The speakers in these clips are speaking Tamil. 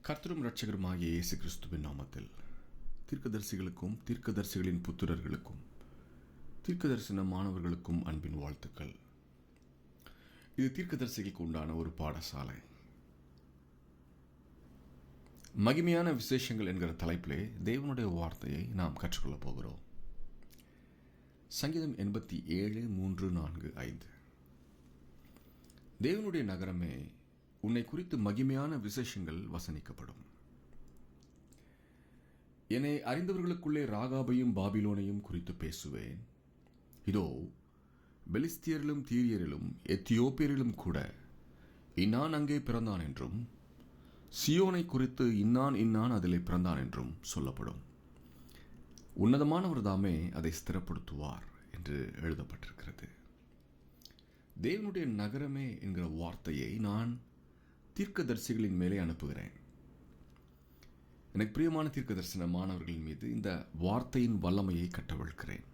கர்த்தரும் இரட்சகருமாகிய இயேசு கிறிஸ்துவின் நாமத்தில் தீர்க்கதரிசிகளுக்கும் தீர்க்கதரிசிகளின் புத்திரர்களுக்கும் தீர்க்கதரிசன மாணவர்களுக்கும் அன்பின் வாழ்த்துக்கள். இது தீர்க்கதரிசிகளுக்கு உண்டான ஒரு பாடசாலை. மகிமையான விசேஷங்கள் என்கிற தலைப்பிலே தேவனுடைய வார்த்தையை நாம் கற்றுக்கொள்ளப் போகிறோம். சங்கீதம் 87:3-4-5. தேவனுடைய நகரமே, உன்னை குறித்து மகிமையான விசேஷங்கள் வசனிக்கப்படும். என்னை அறிந்தவர்களுக்குள்ளே ராகாபையும் பாபிலோனையும் குறித்து பேசுவேன். இதோ, பெலிஸ்தியரிலும் தீரியரிலும் எத்தியோப்பியரிலும் கூட இன்னான் அங்கே பிறந்தான் என்றும், சியோனை குறித்து இன்னான் அதிலே பிறந்தான் என்றும் சொல்லப்படும். உன்னதமானவர் தாமே அதை ஸ்திரப்படுத்துவார் என்று எழுதப்பட்டிருக்கிறது. தேவனுடைய நகரமே என்கிற வார்த்தையை நான் தீர்க்கதரிசிகளின் மேலே அனுப்புகிறேன். எனக்கு பிரியமான தீர்க்கதரிசன மாணவர்களின் மீது இந்த வார்த்தையின் வல்லமையை கட்டவிழ்க்கிறேன்.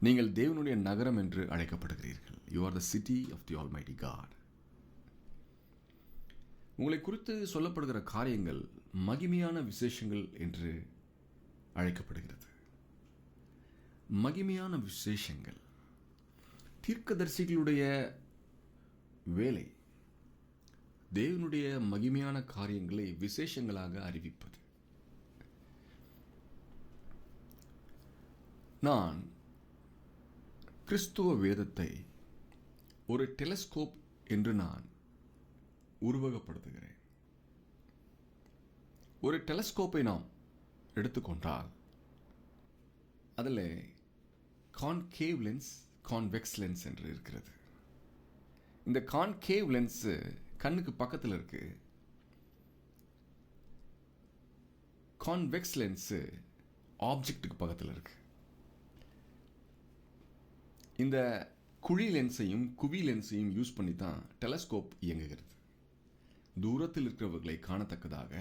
நீங்கள் தேவனுடைய நகரம் என்று அழைக்கப்படுகிறீர்கள். You are the city of the almighty God. உங்களை குறித்து சொல்லப்படுகிற காரியங்கள் மகிமையான விசேஷங்கள் என்று அழைக்கப்படுகிறது. மகிமையான விசேஷங்கள். தீர்க்கதரிசிகளுடைய வேலை தேவனுடைய மகிமையான காரியங்களை விசேஷங்களாக அறிவிப்பது. நான் கிறிஸ்துவ வேதத்தை ஒரு டெலஸ்கோப் என்று நான் உருவகப்படுத்துகிறேன். ஒரு டெலஸ்கோப்பை நாம் எடுத்துக்கொண்டால் அதில் கான்கேவ் லென்ஸ், கான்வெக்ஸ் லென்ஸ் என்று இருக்கிறது. இந்த கான்கேவ் லென்ஸு கண்ணுக்கு பக்கத்தில் இருக்கு. கான்வெக்ஸ் லென்ஸு ஆப்ஜெக்டுக்கு பக்கத்தில் இருக்கு. இந்த குழி லென்ஸையும் குவி லென்ஸையும் யூஸ் பண்ணி தான் டெலஸ்கோப் இயங்குகிறது. தூரத்தில் இருக்கிறவர்களை காணத்தக்கதாக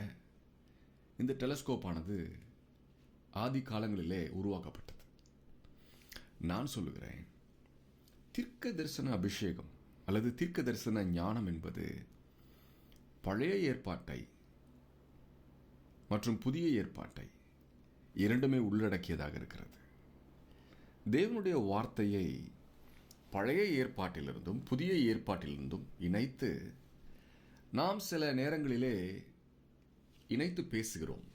இந்த டெலஸ்கோப் ஆனது ஆதி காலங்களிலே உருவாக்கப்பட்டது. நான் சொல்லுகிறேன், தீர்க்க தரிசன அபிஷேகம் அல்லது தீர்க்க தரிசன ஞானம் என்பது பழைய ஏற்பாட்டை மற்றும் புதிய ஏற்பாட்டை இரண்டுமே உள்ளடக்கியதாக இருக்கிறது. தேவனுடைய வார்த்தையை பழைய ஏற்பாட்டிலிருந்தும் புதிய ஏற்பாட்டிலிருந்தும் இணைத்து நாம் சில நேரங்களிலே இணைத்து பேசுகிறோம்.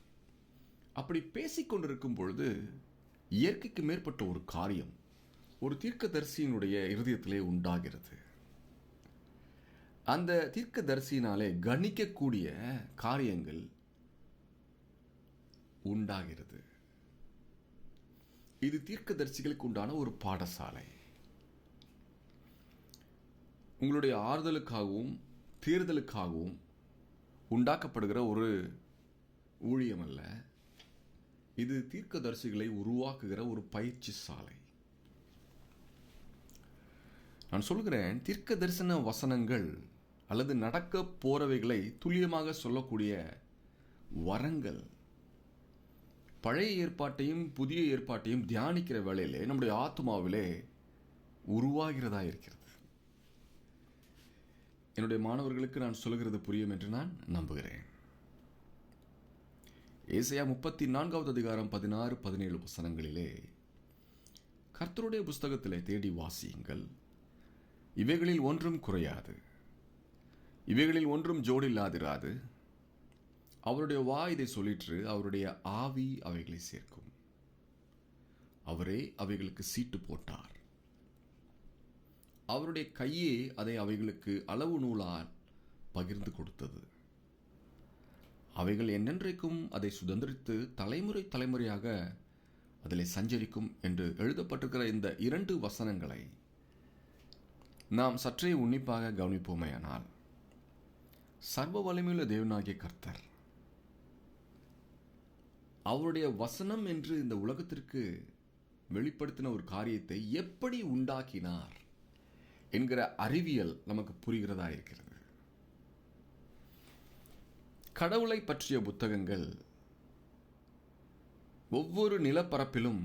அப்படி பேசிக்கொண்டிருக்கும் பொழுது இயற்கைக்கு மேற்பட்ட ஒரு காரியம் ஒரு தீர்க்கதரிசியினுடைய இருதயத்திலே உண்டாகிறது. அந்த தீர்க்கதரிசியினாலே கணிக்கக்கூடிய காரியங்கள் உண்டாகிறது. இது தீர்க்கதரிசிகளுக்கு உண்டான ஒரு பாடசாலை. உங்களுடைய ஆறுதலுக்காகவும் தேர்தலுக்காகவும் உண்டாக்கப்படுகிற ஒரு ஊழியம் அல்ல. இது தீர்க்கதரிசிகளை உருவாக்குகிற ஒரு பயிற்சி சாலை. நான் சொல்கிறேன், தீர்க்க தரிசன வசனங்கள் அல்லது நடக்க போறவைகளை துல்லியமாக சொல்லக்கூடிய வரங்கள் பழைய ஏற்பாட்டையும் புதிய ஏற்பாட்டையும் தியானிக்கிற வேளையிலே நம்முடைய ஆத்மாவிலே உருவாகிறதா இருக்கிறது. என்னுடைய மாணவர்களுக்கு நான் சொல்கிறது புரியும் என்று நான் நம்புகிறேன். ஏசாயா 34:16-17 வசனங்களிலே, கர்த்தருடைய புஸ்தகத்திலே தேடி வாசியுங்கள், இவைகளில் ஒன்றும் குறையாது, இவைகளில் ஒன்றும் ஜோடில்லாதிராது. அவருடைய வாய் இதை சொல்லிற்று, அவருடைய ஆவி அவைகளை சேர்க்கும். அவரே அவைகளுக்கு சீட்டு போட்டார், அவருடைய கையே அதை அவைகளுக்கு அளவு நூலால் பகிர்ந்து கொடுத்தது. அவைகள் என்னென்றைக்கும் அதை சுதந்திரித்து தலைமுறை தலைமுறையாக அதில் சஞ்சரிக்கும் என்று எழுதப்பட்டிருக்கிற இந்த இரண்டு வசனங்களை நாம் சற்றே உன்னிப்பாக கவனிப்போமேயானால், சர்வ வலிமையுள்ள தேவனாகிய கர்த்தர் அவருடைய வசனம் என்று இந்த உலகத்திற்கு வெளிப்படுத்தின ஒரு காரியத்தை எப்படி உண்டாக்கினார் என்கிற அறிவியல் நமக்கு புரிகிறதா இருக்கிறது. கடவுளை பற்றிய புத்தகங்கள் ஒவ்வொரு நிலப்பரப்பிலும்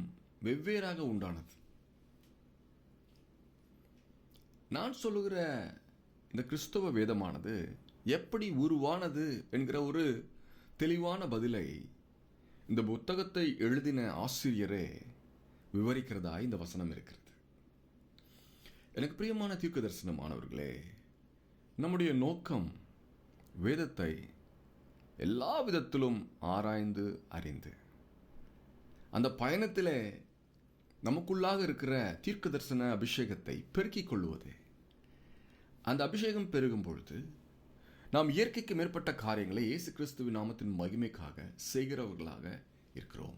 வெவ்வேறாக உண்டானது. நான் சொல்லுகிற இந்த கிறிஸ்தவ வேதமானது எப்படி உருவானது என்கிற ஒரு தெளிவான பதிலை இந்த புத்தகத்தை எழுதின ஆசிரியரே விவரிக்கிறதா இந்த வசனம் இருக்கிறது. எனக்கு பிரியமான தீர்க்கதரிசனமானவர்களே, நம்முடைய நோக்கம் வேதத்தை எல்லா விதத்திலும் ஆராய்ந்து அறிந்து அந்த பயணத்திலே நமக்குள்ளாக இருக்கிற தீர்க்க தரிசன அபிஷேகத்தை பெருக்கிக் கொள்வது. அந்த அபிஷேகம் பெருகும் பொழுது நாம் இயற்கைக்கு மேற்பட்ட காரியங்களை இயேசு கிறிஸ்துவின் நாமத்தின் மகிமைக்காக செய்கிறவர்களாக இருக்கிறோம்.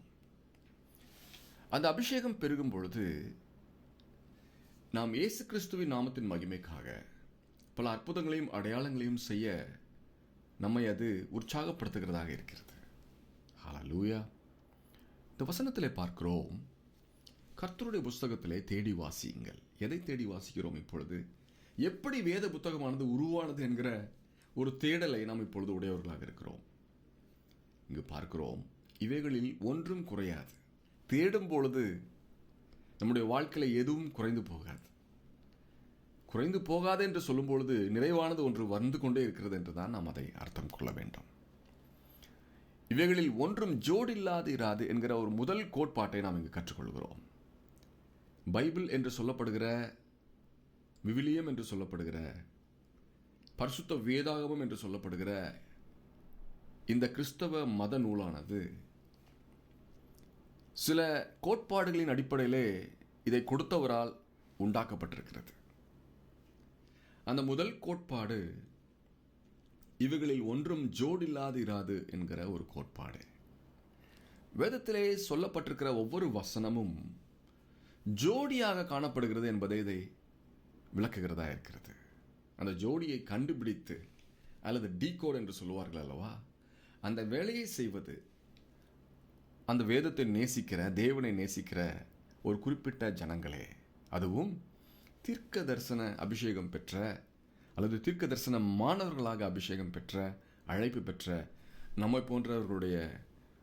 அந்த அபிஷேகம் பெருகும் பொழுது நாம் இயேசு கிறிஸ்துவின் நாமத்தின் மகிமைக்காக பல அற்புதங்களையும் அடையாளங்களையும் செய்ய நம்மை அது உற்சாகப்படுத்துகிறதாக இருக்கிறது. ஹல்லேலூயா. இந்த வசனத்திலே பார்க்கிறோம், கர்த்தருடைய புஸ்தகத்திலே தேடி வாசியுங்கள். எதை தேடி வாசிக்கிறோம்? இப்பொழுது எப்படி வேத புத்தகமானது உருவானது என்கிற ஒரு தேடலை நாம் இப்பொழுது உடையவர்களாக இருக்கிறோம். இங்கு பார்க்கிறோம், இவைகளில் ஒன்றும் குறையாது. தேடும் பொழுது நம்முடைய வாழ்க்கையில் எதுவும் குறைந்து போகாது. குறைந்து போகாது என்று சொல்லும் பொழுது நிறைவானது ஒன்று வந்து கொண்டே இருக்கிறது என்றுதான் நாம் அதை அர்த்தம் கொள்ள வேண்டும். இவைகளில் ஒன்றும் ஜோடில்லாது இராது என்கிற ஒரு முதல் கோட்பாட்டை நாம் இங்கு கற்றுக்கொள்கிறோம். பைபிள் என்று சொல்லப்படுகிற, விவிலியம் என்று சொல்லப்படுகிற, பரிசுத்த வேதாகமம் என்று சொல்லப்படுகிற இந்த கிறிஸ்தவ மத நூலானது சில கோட்பாடுகளின் அடிப்படையிலே இதை கொடுத்தவரால் உண்டாக்கப்பட்டிருக்கிறது. அந்த முதல் கோட்பாடு இவைகளில் ஒன்றும் ஜோடில்லாது இராது என்கிற ஒரு கோட்பாடு. வேதத்திலே சொல்லப்பட்டிருக்கிற ஒவ்வொரு வசனமும் ஜோடியாக காணப்படுகிறது என்பதை இதை விளக்குகிறதா இருக்கிறது. அந்த ஜோடியை கண்டுபிடித்து அல்லது டீகோட் என்று சொல்லுவார்கள் அல்லவா, அந்த வேலையை செய்வது அந்த வேதத்தை நேசிக்கிற, தேவனை நேசிக்கிற ஒரு குறிப்பிட்ட ஜனங்களே, அதுவும் தீர்க்க தரிசன அபிஷேகம் பெற்ற அல்லது தீர்க்க தரிசன மாணவர்களாக அபிஷேகம் பெற்ற, அழைப்பு பெற்ற நம்மை போன்றவர்களுடைய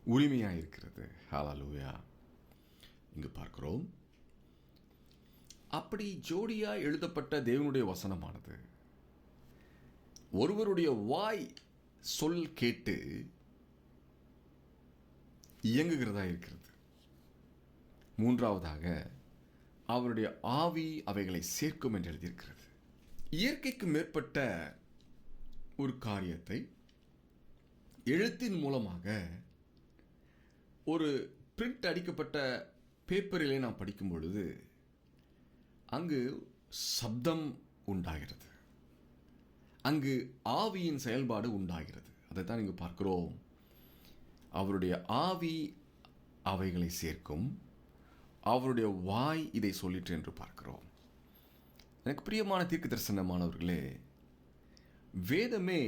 உரிமையாக இருக்கிறது. ஹல்லேலூயா. இங்கு பார்க்கிறோம், அப்படி ஜோடியாய் எழுதப்பட்ட தேவனுடைய வசனமானது ஒருவருடைய வாய் சொல் கேட்டு இயங்குகிறதா இருக்கிறது. மூன்றாவதாக அவருடைய ஆவி அவைகளை சேர்க்கும் என்று எழுதியிருக்கிறது. இயற்கைக்கு மேற்பட்ட ஒரு காரியத்தை எழுத்தின் மூலமாக ஒரு பிரிண்ட் அடிக்கப்பட்ட பேப்பரிலே நாம் படிக்கும் பொழுது அங்கு சப்தம் உண்டாகிறது, அங்கு ஆவியின் செயல்பாடு உண்டாகிறது. அதைத்தான் இங்கு பார்க்கிறோம். அவருடைய ஆவி அவைகளை சேர்க்கும், அவருடைய வாய் இதை சொல்லிற்று என்று பார்க்கிறோம். எனக்கு பிரியமான தீர்க்க தரிசனமானவர்களே, வேதமே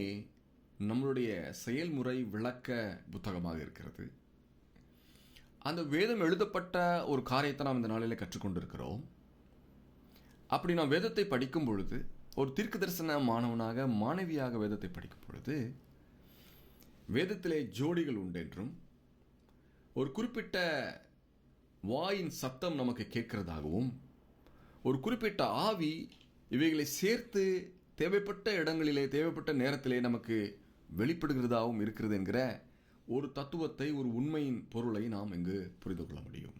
நம்மளுடைய செயல்முறை விளக்க புத்தகமாக இருக்கிறது. அந்த வேதம் எழுதப்பட்ட ஒரு காரியத்தை நாம் இந்த நாளில் கற்றுக்கொண்டிருக்கிறோம். அப்படி நாம் வேதத்தை படிக்கும் பொழுது, ஒரு தீர்க்க தரிசன மாணவனாக மாணவியாக வேதத்தை படிக்கும் பொழுது, வேதத்திலே ஜோடிகள் உண்டென்றும் ஒரு குறிப்பிட்ட வாயின் சத்தம் நமக்கு கேட்கிறதாகவும் ஒரு குறிப்பிட்ட ஆவி இவைகளை சேர்த்து தேவைப்பட்ட இடங்களிலே தேவைப்பட்ட நேரத்திலே நமக்கு வெளிப்படுகிறதாகவும் இருக்கிறது என்கிற ஒரு தத்துவத்தை, ஒரு உண்மையின் பொருளை நாம் இங்கு புரிந்து கொள்ள முடியும்.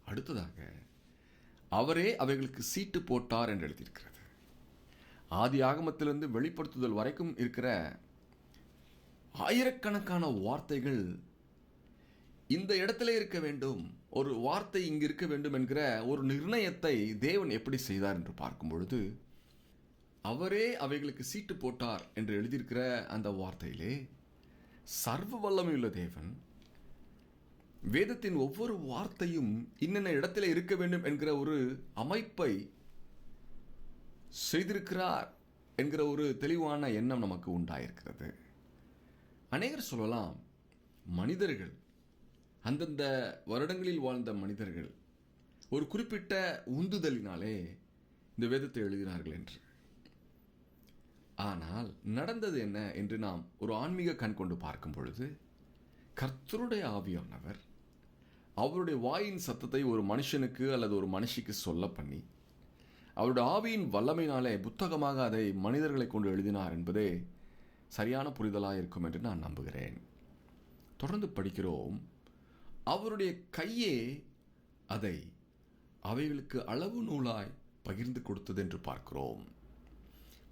அடுத்ததாக அவரே அவைகளுக்கு சீட்டு போட்டார் என்று எழுதியிருக்கிறது. ஆதி ஆகமத்திலிருந்து வெளிப்படுத்துதல் வரைக்கும் இருக்கிற ஆயிரக்கணக்கான வார்த்தைகள் இந்த இடத்துல இருக்க வேண்டும், ஒரு வார்த்தை இங்கு இருக்க வேண்டும் என்கிற ஒரு நிர்ணயத்தை தேவன் எப்படி செய்தார் என்று பார்க்கும் பொழுது, அவரே அவைகளுக்கு சீட்டு போட்டார் என்று எழுதியிருக்கிற அந்த வார்த்தையிலே சர்வ வல்லமையுள்ள தேவன் வேதத்தின் ஒவ்வொரு வார்த்தையும் இன்னென்ன இடத்துல இருக்க வேண்டும் என்கிற ஒரு அமைப்பை செய்திருக்கிறார் என்கிற ஒரு தெளிவான எண்ணம் நமக்கு உண்டாயிருக்கிறது. அநேகர் சொல்லலாம், மனிதர்கள், அந்தந்த வருடங்களில் வாழ்ந்த மனிதர்கள் ஒரு குறிப்பிட்ட உந்துதலினாலே இந்த வேதத்தை எழுதினார்கள் என்று. ஆனால் நடந்தது என்ன என்று நாம் ஒரு ஆன்மீக கண் கொண்டு பார்க்கும் பொழுது, கர்த்தருடைய ஆவியானவர் அவருடைய வாயின் சத்தத்தை ஒரு மனுஷனுக்கு அல்லது ஒரு மனுஷிக்கு சொல்ல பண்ணி அவருடைய ஆவியின் வல்லமையினாலே புத்தகமாக அதை மனிதர்களை கொண்டு எழுதினார் என்பதே சரியான புரிதலாக இருக்கும் என்று நான் நம்புகிறேன். தொடர்ந்து படிக்கிறோம், அவருடைய கையே அதை அவைகளுக்கு அளவு நூலாய் பகிர்ந்து கொடுத்தது என்று பார்க்கிறோம்.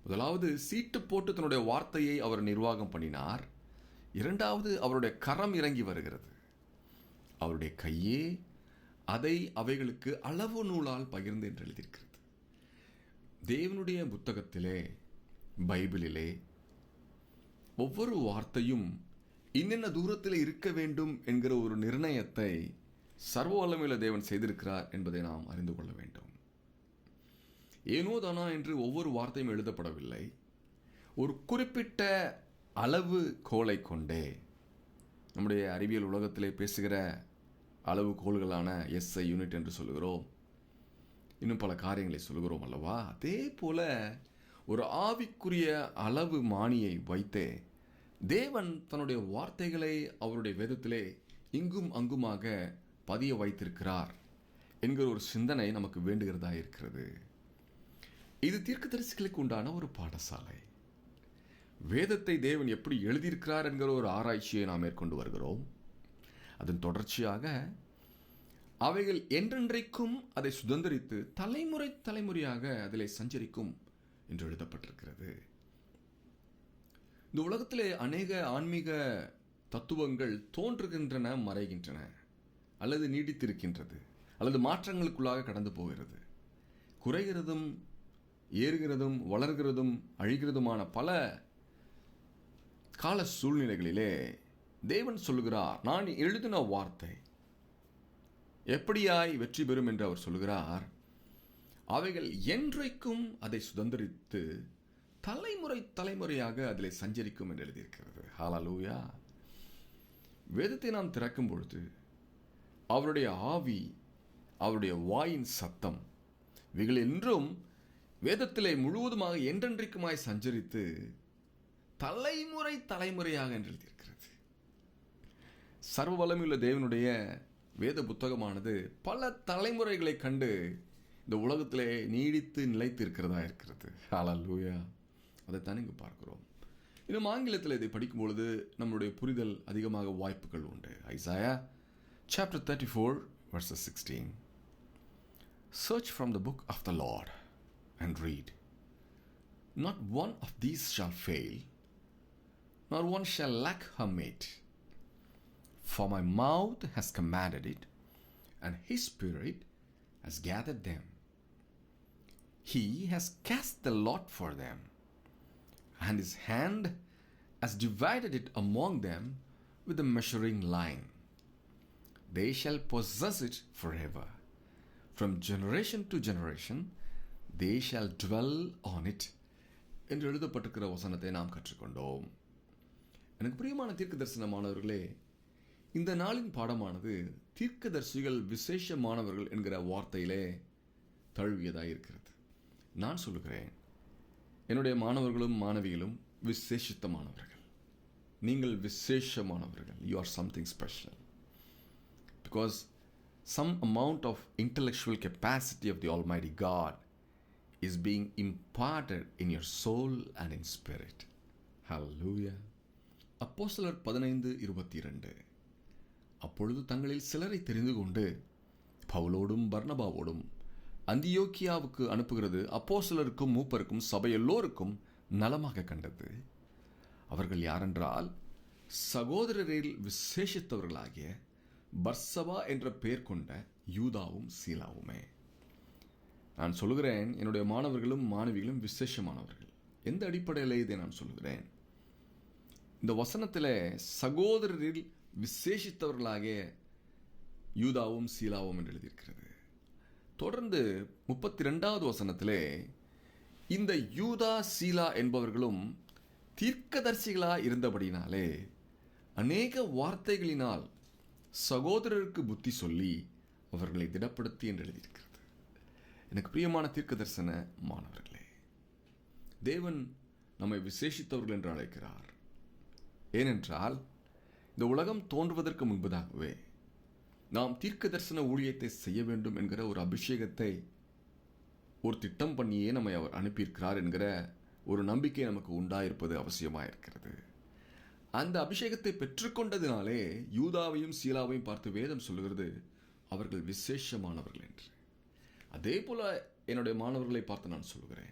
முதலாவது சீட்டு போட்டு தன்னுடைய வார்த்தையை அவர் நிர்வாகம் பண்ணினார். இரண்டாவது அவருடைய கரம் இறங்கி வருகிறது. அவருடைய கையே அதை அவைகளுக்கு அளவு நூலால் பகிர்ந்து என்று எழுதியிருக்கிறது. தேவனுடைய புத்தகத்திலே, பைபிளிலே ஒவ்வொரு வார்த்தையும் இன்னென்ன தூரத்தில் இருக்க வேண்டும் என்கிற ஒரு நிர்ணயத்தை சர்வ வல்லமையுள்ள தேவன் செய்திருக்கிறார் என்பதை நாம் அறிந்து கொள்ள வேண்டும். ஏனோ தானா என்று ஒவ்வொரு வார்த்தையும் எழுதப்படவில்லை. ஒரு குறிப்பிட்ட அளவு கோலை கொண்டே, நம்முடைய அறிவியல் உலகத்திலே பேசுகிற அளவு கோள்களான SI யூனிட் என்று சொல்லுகிறோம், இன்னும் பல காரியங்களை சொல்லுகிறோம் அல்லவா? அதே போல ஒரு ஆவிக்குரிய அளவு மானியை வைத்தே தேவன் தன்னுடைய வார்த்தைகளை அவருடைய வேதத்திலே இங்கும் அங்குமாக பதிய வைத்திருக்கிறார் என்கிற ஒரு சிந்தனை நமக்கு வேண்டுகிறதா இருக்கிறது. இது தீர்க்கதரிசிகளுக்கு உண்டான ஒரு பாடசாலை. வேதத்தை தேவன் எப்படி எழுதியிருக்கிறார் என்கிற ஒரு ஆராய்ச்சியை நாம் மேற்கொண்டு வருகிறோம். அதன் தொடர்ச்சியாக அவைகள் என்றென்றைக்கும் அதை சுதந்திரித்து தலைமுறை தலைமுறையாக அதில் சஞ்சரிக்கும் என்று எழுதப்பட்டிருக்கிறது. இந்த உலகத்திலே அநேக ஆன்மீக தத்துவங்கள் தோன்றுகின்றன, மறைகின்றன, அல்லது நீடித்திருக்கின்றது, அல்லது மாற்றங்களுக்குள்ளாக கடந்து போகிறது. குறைகிறதும் ஏறுகிறதும் வளர்கிறதும் அழிகிறதுமான பல கால சூழ்நிலைகளிலே தேவன் சொல்லுகிறார், நான் எழுதின வார்த்தை எப்படியாய் வெற்றி பெறும் என்று அவர் சொல்லுகிறார். அவைகள் என்றைக்கும் அதை சுதந்திரித்து தலைமுறை தலைமுறையாக அதில் சஞ்சரிக்கும் என்று எழுதியிருக்கிறது. ஹல்லேலூயா. வேதத்தை நாம் திறக்கும் பொழுது அவருடைய ஆவி, அவருடைய வாயின் சத்தம், இவைகள் என்றும் வேதத்திலே முழுவதுமாக என்றென்றைக்குமாய் சஞ்சரித்து தலைமுறை தலைமுறையாக என்று எழுதியிருக்கிறது. சர்வ வல்லமையுள்ள தேவனுடைய வேத புத்தகமானது பல தலைமுறைகளை கண்டு இந்த உலகத்திலே நீடித்து நிலைத்து இருக்கிறதா இருக்கிறது. ஹல்லேலூயா. அதைத்தான் இங்கு பார்க்கிறோம். இன்னும் ஆங்கிலத்தில் இதை படிக்கும் பொழுது நம்முடைய புரிதல் அதிகமாக வாய்ப்புகள் உண்டு. Isaiah chapter 34 verses 16. Search from the book of the Lord and read. Not one of these shall fail, nor one shall lack her mate. For my mouth has commanded it, and his spirit has gathered them. He has cast the lot for them, and his hand has divided it among them with a measuring line. They shall possess it forever. From generation to generation they shall dwell on it. என்று எழுதப்பட்டிருக்கிற வசனத்தை நாம் கற்றுக்கொண்டோம். எனக்கு பிரியமான தீர்க்க தரிசனமானவர்களே, இந்த நாளின் பாடமானது தீர்க்கதரிசிகள் விசேஷமானவர்கள் என்கிற வார்த்தையிலே தழுவியதாக இருக்கிறது. நான் சொல்லுகிறேன், என்னுடைய மாணவர்களும் மாணவிகளும் விசேஷித்தமானவர்கள். நீங்கள் விசேஷமானவர்கள். You are something special. Because some amount of intellectual capacity of the Almighty God is being imparted in your soul and in spirit. Hallelujah. அப்போஸ்தலர் 15:22. அப்பொழுது தங்களில் சிலரை தெரிந்து கொண்டு பவுலோடும் பர்னபாவோடும் அந்தியோக்கியாவுக்கு அனுப்புகிறது அப்போஸ்தலருக்கும் மூப்பருக்கும் சபை எல்லோருக்கும் நலமாக கண்டது. அவர்கள் யாரென்றால், சகோதரரில் விசேஷித்தவர்களாகிய பர்சபா என்ற பெயர் கொண்ட யூதாவும் சீலாவுமே. நான் சொல்லுகிறேன், என்னுடைய மாணவர்களும் மாணவிகளும் விசேஷமானவர்கள். எந்த அடிப்படையில் இதை நான் சொல்லுகிறேன்? இந்த வசனத்தில் சகோதரரில் விசேஷித்தவர்களாகிய யூதாவும் சீலாவும் என்று எழுதியிருக்கிறது. தொடர்ந்து 32வது வசனத்திலே இந்த யூதா சீலா என்பவர்களும் தீர்க்கதரிசிகளாக இருந்தபடினாலே அநேக வார்த்தைகளினால் சகோதரருக்கு புத்தி சொல்லி அவர்களை திடப்படுத்தி என்று எழுதியிருக்கிறது. எனக்கு பிரியமான தீர்க்க தரிசன மாணவர்களே, தேவன் நம்மை விசேஷித்தவர்கள் என்று அழைக்கிறார். ஏனென்றால் இந்த உலகம் தோன்றுவதற்கு முன்பதாகவே நாம் தீர்க்க தரிசன ஊழியத்தை செய்ய வேண்டும் என்கிற ஒரு அபிஷேகத்தை ஒரு திட்டம் பண்ணியே நம்மை அவர் அனுப்பியிருக்கிறார் என்கிற ஒரு நம்பிக்கை நமக்கு உண்டாயிருப்பது அவசியமாக இருக்கிறது. அந்த அபிஷேகத்தை பெற்றுக்கொண்டதினாலே யூதாவையும் சீலாவையும் பார்த்து வேதம் சொல்லுகிறது அவர்கள் விசேஷமானவர்கள் என்று. அதே போல என்னுடைய மாணவர்களை பார்த்து நான் சொல்கிறேன்,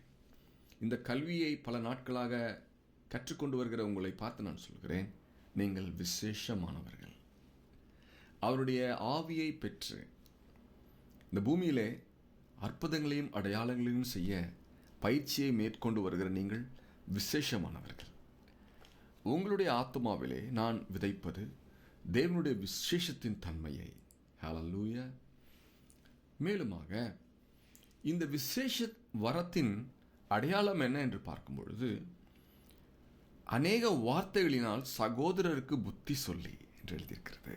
இந்த கல்வியை பல நாட்களாக கற்றுக்கொண்டு வருகிற உங்களை பார்த்து நான் சொல்கிறேன், நீங்கள் விசேஷமானவர்கள். அவருடைய ஆவியை பெற்று இந்த பூமியிலே அற்புதங்களையும் அடையாளங்களையும் செய்ய பயிற்சியை மேற்கொண்டு வருகிற நீங்கள் விசேஷமானவர்கள். உங்களுடைய ஆத்மாவிலே நான் விதைப்பது தேவனுடைய விசேஷத்தின் தன்மையை. ஹல்லேலூயா. மேலுமாக இந்த விசேஷ வரத்தின் அடையாளம் என்ன என்று பார்க்கும் பொழுது, அநேக வார்த்தைகளினால் சகோதரருக்கு புத்தி சொல்லி என்று எழுதியிருக்கிறது.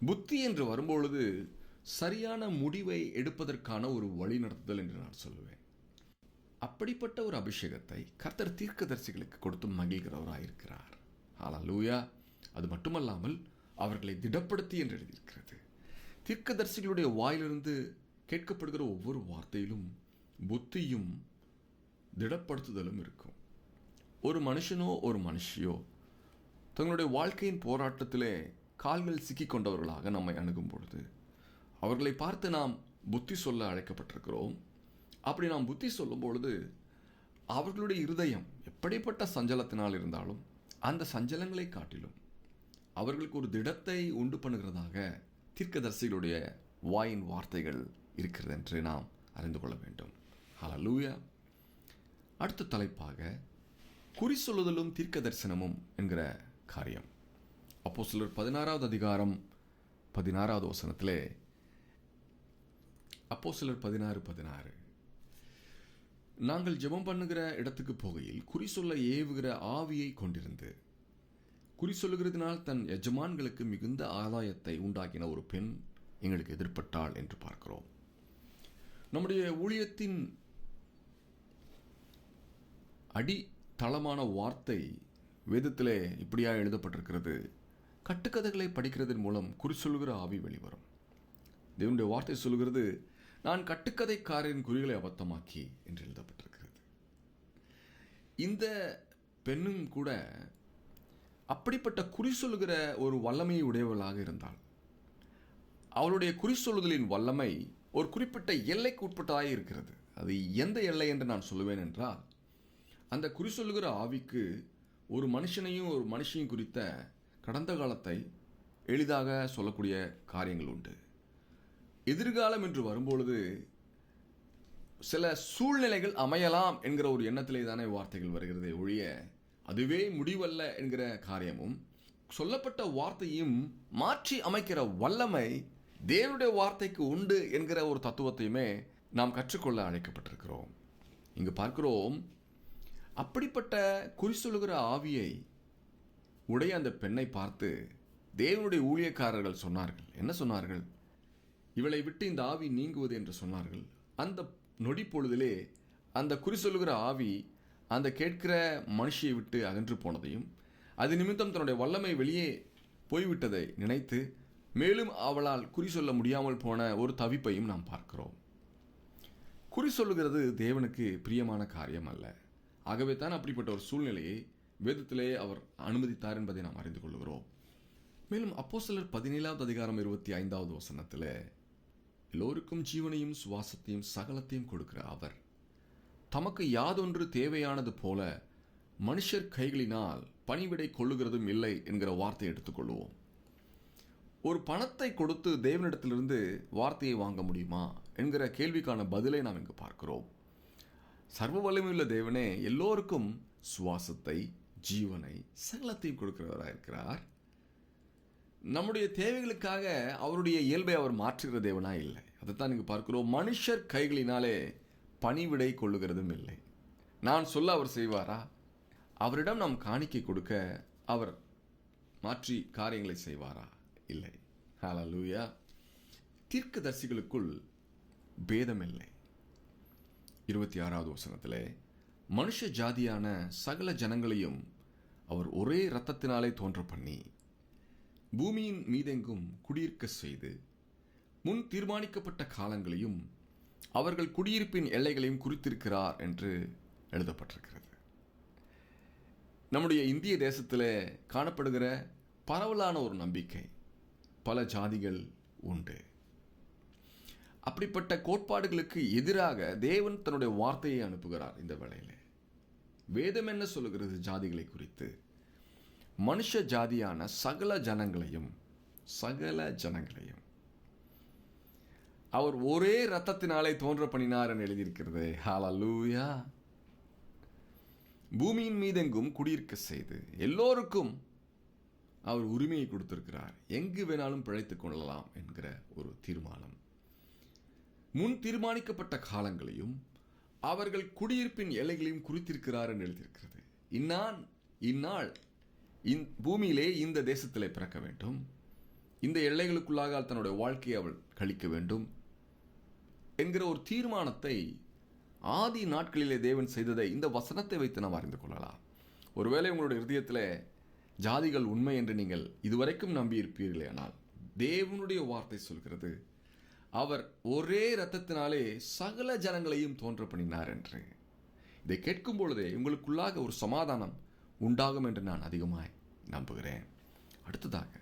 புத்தி என்று வரும்பொழுது சரியான முடிவை எடுப்பதற்கான ஒரு வழிநடத்துதல் என்று நான் சொல்லுவேன். அப்படிப்பட்ட ஒரு அபிஷேகத்தை கர்த்தர் தீர்க்கதரிசிகளுக்கு கொடுத்து மகிழ்கிறவராயிருக்கிறார். ஹல்லேலூயா. அது மட்டுமல்லாமல் அவர்களை திடப்படுத்தி என்று எழுதியிருக்கிறது. தீர்க்கதரிசிகளுடைய வாயிலிருந்து கேட்கப்படுகிற ஒவ்வொரு வார்த்தையிலும் புத்தியும் திடப்படுத்துதலும் இருக்கும். ஒரு மனுஷனோ ஒரு மனுஷியோ தங்களுடைய வாழ்க்கையின் போராட்டத்திலே கால்கள் சிக்கிக் கொண்டவர்களாக நம்மை அணுகும் பொழுது அவர்களை பார்த்து நாம் புத்தி சொல்ல அழைக்கப்பட்டிருக்கிறோம். அப்படி நாம் புத்தி சொல்லும் பொழுது அவர்களுடைய இருதயம் எப்படிப்பட்ட சஞ்சலத்தினால் இருந்தாலும் அந்த சஞ்சலங்களை காட்டிலும் அவர்களுக்கு ஒரு திடத்தை உண்டு பண்ணுகிறதாக தீர்க்கதரிசிகளுடைய வாயின் வார்த்தைகள் இருக்கிறது என்று நாம் அறிந்து கொள்ள வேண்டும். ஹல்லேலூயா. அடுத்த தலைப்பாக குறி சொல்லுதலும் தீர்க்க தரிசனமும் என்கிற காரியம். அப்போஸ்தலர் 16வது அதிகாரம் 16வது வசனத்திலே, அப்போஸ்தலர் 16:16, நாங்கள் ஜெபம் பண்ணுகிற இடத்துக்கு போகையில் குறி சொல்ல ஏவுகிற ஆவியை கொண்டிருந்து குறி சொல்லுகிறதுனால் தன் எஜமான்களுக்கு மிகுந்த ஆதாயத்தை உண்டாக்கின ஒரு பெண் எங்களுக்கு எதிர்பட்டாள் என்று பார்க்கிறோம். நம்முடைய ஊழியத்தின் அடித்தளமான வார்த்தை வேதத்திலே இப்படியாக எழுதப்பட்டிருக்கிறது. கட்டுக்கதைகளை படிக்கிறதன் மூலம் குறி சொல்லுகிற ஆவி வெளிவரும். தேவனுடைய வார்த்தை சொல்லுகிறது, நான் கட்டுக்கதைக்காரரின் குறிகளை அபத்தமாக்கி என்று எழுதப்பட்டிருக்கிறது. இந்த பெண்ணும் கூட அப்படிப்பட்ட குறி சொல்லுகிற ஒரு வல்லமையை உடையவளாக இருந்தாள். அவளுடைய குறி சொல்லுதலின் வல்லமை ஒரு குறிப்பிட்ட எல்லைக்கு உட்பட்டதாக இருக்கிறது. அது எந்த எல்லை என்று நான் சொல்லுவேன் என்றால், அந்த குறி சொல்லுகிற ஆவிக்கு ஒரு மனுஷனையும் ஒரு மனுஷனையும் குறித்த கடந்த காலத்தை எளிதாக சொல்லக்கூடிய காரியங்கள் உண்டு. எதிர்காலம் என்று வரும்பொழுது சில சூழ்நிலைகள் அமையலாம் என்கிற ஒரு எண்ணத்திலே தானே வார்த்தைகள் வருகிறதே ஒழிய அதுவே முடிவல்ல என்கிற காரியமும், சொல்லப்பட்ட வார்த்தையும் மாற்றி அமைக்கிற வல்லமை தேவனுடைய வார்த்தைக்கு உண்டு என்கிற ஒரு தத்துவத்தையுமே நாம் கற்றுக்கொள்ள அழைக்கப்பட்டிருக்கிறோம். இங்கு பார்க்கிறோம், அப்படிப்பட்ட குறி சொல்லுகிற ஆவியை உடைய அந்த பெண்ணை பார்த்து தேவனுடைய ஊழியக்காரர்கள் சொன்னார்கள். என்ன சொன்னார்கள்? இவளை விட்டு இந்த ஆவி நீங்குவது என்று சொன்னார்கள். அந்த நொடி பொழுதிலே அந்த குறி சொல்லுகிற ஆவி அந்த கேட்கிற மனுஷியை விட்டு அகன்று போனதையும், அது நிமித்தம் தன்னுடைய வல்லமை வெளியே போய்விட்டதை நினைத்து மேலும் அவளால் குறி சொல்ல முடியாமல் போன ஒரு தவிப்பையும் நாம் பார்க்கிறோம். குறி சொல்லுகிறது தேவனுக்கு பிரியமான காரியம் அல்ல. ஆகவே தான் அப்படிப்பட்ட ஒரு சூழ்நிலையை வேதத்திலே அவர் அனுமதித்தார் என்பதை நாம் அறிந்து கொள்கிறோம். மேலும் அப்போஸ்தலர் 17வது அதிகாரம் 25வது வசனத்தில், எல்லோருக்கும் ஜீவனையும் சுவாசத்தையும் சகலத்தையும் கொடுக்கிற அவர் தமக்கு யாதொன்று தேவையானது போல மனுஷர் கைகளினால் பணிவிடை கொள்ளுகிறதும் இல்லை என்கிற வார்த்தையை எடுத்துக்கொள்வோம். ஒரு பணத்தை கொடுத்து தேவனிடத்திலிருந்து வார்த்தையை வாங்க முடியுமா என்கிற கேள்விக்கான பதிலை நாம் இங்கு பார்க்கிறோம். சர்வ வல்லமையுள்ள தேவனே எல்லோருக்கும் சுவாசத்தை, ஜீவனை, சகலத்தையும் கொடுக்கிறவராக இருக்கிறார். நம்முடைய தேவைகளுக்காக அவருடைய இயல்பை அவர் மாற்றுகிற தேவனா இல்லை. அதைத்தான் இங்கு பார்க்கிறோம். மனுஷர் கைகளினாலே பணிவிடை கொள்ளுகிறதும் இல்லை. நான் சொல்ல அவர் செய்வாரா? அவரிடம் நாம் காணிக்கை கொடுக்க அவர் மாற்றி காரியங்களை செய்வாரா? இல்லை. ஹல்லேலூயா. தீர்க்கதரிசிகளுக்குள் பேதம் இல்லை. 26வது வசனத்திலே, மனுஷ ஜாதியான சகல ஜனங்களையும் அவர் ஒரே இரத்தத்தினாலே தோன்ற பண்ணி பூமியின் மீதெங்கும் குடியிருக்க செய்து முன் தீர்மானிக்கப்பட்ட காலங்களையும் அவர்கள் குடியிருப்பின் எல்லைகளையும் குறித்திருக்கிறார் என்று எழுதப்பட்டிருக்கிறது. நம்முடைய இந்திய தேசத்தில் காணப்படுகிற பரவலான ஒரு நம்பிக்கை, பல ஜாதிகள் உண்டு. அப்படிப்பட்ட கோட்பாடுகளுக்கு எதிராக தேவன் தன்னுடைய வார்த்தையை அனுப்புகிறார். இந்த வேளையில் வேதம் என்ன சொல்லுகிறது ஜாதிகளை குறித்து? மனுஷ ஜாதியான சகல ஜனங்களையும் அவர் ஒரே இரத்தத்தினாலே தோன்ற பண்ணினார் என்று எழுதியிருக்கிறது. ஹல்லேலூயா. பூமியின் மீதெங்கும் குடியிருக்க செய்து எல்லோருக்கும் அவர் உரிமையை கொடுத்திருக்கிறார். எங்கு வேணாலும் பிழைத்துக் கொள்ளலாம் என்கிற ஒரு தீர்மானம். முன் தீர்மானிக்கப்பட்ட காலங்களையும் அவர்கள் குடியிருப்பின் எல்லைகளையும் குறித்திருக்கிறார் என்று எழுதியிருக்கிறது. இந்நாள் பூமியிலே இந்த தேசத்திலே பிறக்க வேண்டும், இந்த எல்லைகளுக்குள்ளாக தன்னுடைய வாழ்க்கையை அவள் கழிக்க வேண்டும் என்கிற ஒரு தீர்மானத்தை ஆதி நாட்களிலே தேவன் செய்ததை இந்த வசனத்தை வைத்து நாம் அறிந்து கொள்ளலாம். ஒருவேளை உங்களுடைய இருதயத்தில் ஜாதிகள் உண்மை என்று நீங்கள் இதுவரைக்கும் நம்பியிருப்பீர்களே, ஆனால் தேவனுடைய வார்த்தை சொல்கிறது அவர் ஒரே இரத்தத்தினாலே சகல ஜனங்களையும் தோன்ற பண்ணினார் என்று. இதை கேட்கும் பொழுதே உங்களுக்குள்ளாக ஒரு சமாதானம் உண்டாகும் என்று நான் அதிகமாய் நம்புகிறேன். அடுத்ததாக